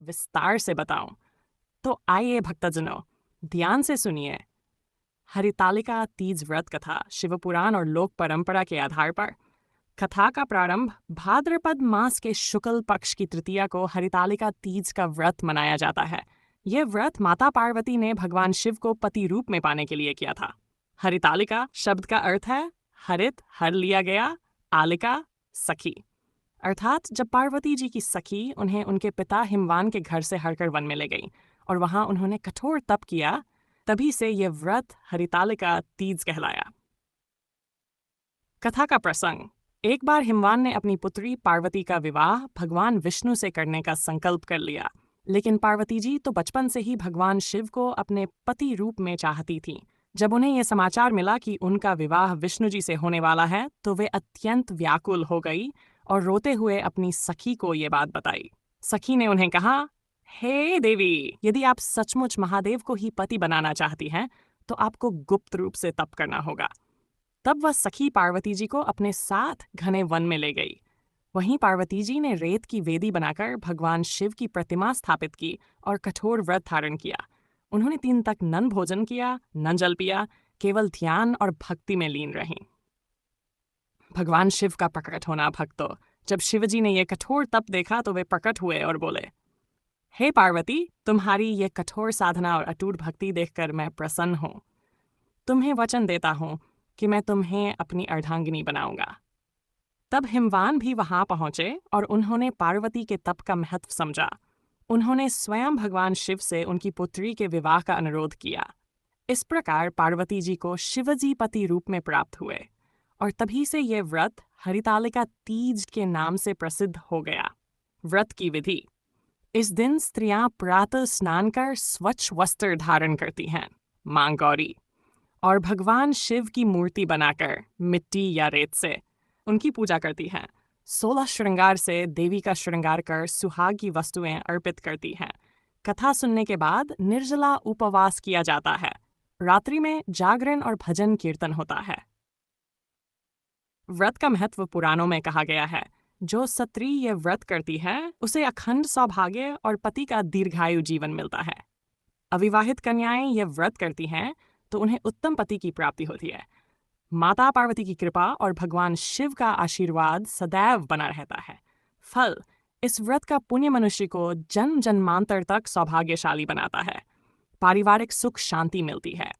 विस्तार से बताऊं तो आइए भक्तजनों, ध्यान से सुनिए। हरितालिका तीज व्रत कथा शिवपुराण और लोक परंपरा के आधार पर। कथा का प्रारंभ भाद्रपद मास के शुक्ल पक्ष की तृतीया को हरितालिका तीज का व्रत मनाया जाता है। यह व्रत माता पार्वती ने भगवान शिव को पति रूप में पाने के लिए किया था। हरितालिका शब्द का अर्थ है हरित, हर लिया गया, आलिका सखी। अर्थात जब पार्वती जी की सखी उन्हें उनके पिता हिमवान के घर से हरकर वन में ले गई और वहां उन्होंने कठोर तप किया, तभी से यह व्रत हरितालिका तीज कहलाया। कथा का प्रसंग। एक बार हिमवान ने अपनी पुत्री पार्वती का विवाह भगवान विष्णु से करने का संकल्प कर लिया, लेकिन पार्वती जी तो बचपन से ही भगवान शिव को अपने पति रूप में चाहती थीं। जब उन्हें यह समाचार मिला कि उनका विवाह विष्णु जी से होने वाला है, तो वे अत्यंत व्याकुल हो गई और रोते हुए अपनी सखी को ये बात बताई। सखी ने उन्हें कहा, हे देवी, यदि आप सचमुच महादेव को ही पति बनाना चाहती हैं, तो आपको गुप्त रूप से तप करना होगा। तब वह सखी पार्वती जी को अपने साथ घने वन में ले गई। वहीं पार्वती जी ने रेत की वेदी बनाकर भगवान शिव की प्रतिमा स्थापित की और कठोर व्रत धारण किया। उन्होंने 3 दिन तक न भोजन किया, न जल पिया, केवल ध्यान और भक्ति में लीन रहीं। भगवान शिव का प्रकट होना। भक्तों, जब शिवजी ने यह कठोर तप देखा तो वे प्रकट हुए और बोले, हे पार्वती, तुम्हारी ये कठोर साधना और अटूट भक्ति देखकर मैं प्रसन्न हूँ। तुम्हें वचन देता हूँ कि मैं तुम्हें अपनी अर्धांगिनी बनाऊंगा। तब हिमवान भी वहां पहुंचे और उन्होंने पार्वती के तप का महत्व समझा। उन्होंने स्वयं भगवान शिव से उनकी पुत्री के विवाह का अनुरोध किया। इस प्रकार पार्वती जी को शिवजी पति रूप में प्राप्त हुए और तभी से यह व्रत हरितालिका तीज के नाम से प्रसिद्ध हो गया। व्रत की विधि। इस दिन स्त्रियां प्रातः स्नान कर स्वच्छ वस्त्र धारण करती हैं, मां गौरी, और भगवान शिव की मूर्ति बनाकर मिट्टी या रेत से उनकी पूजा करती हैं। 16 श्रृंगार से देवी का श्रृंगार कर सुहाग की वस्तुएं अर्पित करती हैं। कथा सुनने के बाद निर्जला उपवास किया जाता है। रात्रि में जागरण और भजन कीर्तन होता है। व्रत का महत्व पुराणों में कहा गया है। जो स्त्री यह व्रत करती है उसे अखंड सौभाग्य और पति का दीर्घायु जीवन मिलता है। अविवाहित कन्याएं यह व्रत करती हैं तो उन्हें उत्तम पति की प्राप्ति होती है। माता पार्वती की कृपा और भगवान शिव का आशीर्वाद सदैव बना रहता है। फल। इस व्रत का पुण्य मनुष्य को जन्म जन्मांतर तक सौभाग्यशाली बनाता है। पारिवारिक सुख शांति मिलती है।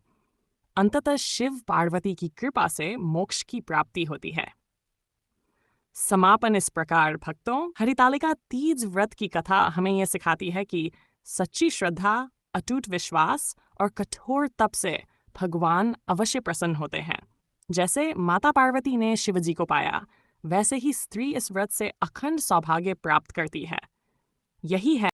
अंततः शिव पार्वती की कृपा से मोक्ष की प्राप्ति होती है। समापन इस प्रकार। भक्तों, हरितालिका तीज व्रत की कथा हमें यह सिखाती है कि सच्ची श्रद्धा, अटूट विश्वास और कठोर तप से भगवान अवश्य प्रसन्न होते हैं। जैसे माता पार्वती ने शिवजी को पाया, वैसे ही स्त्री इस व्रत से अखंड सौभाग्य प्राप्त करती है। यही है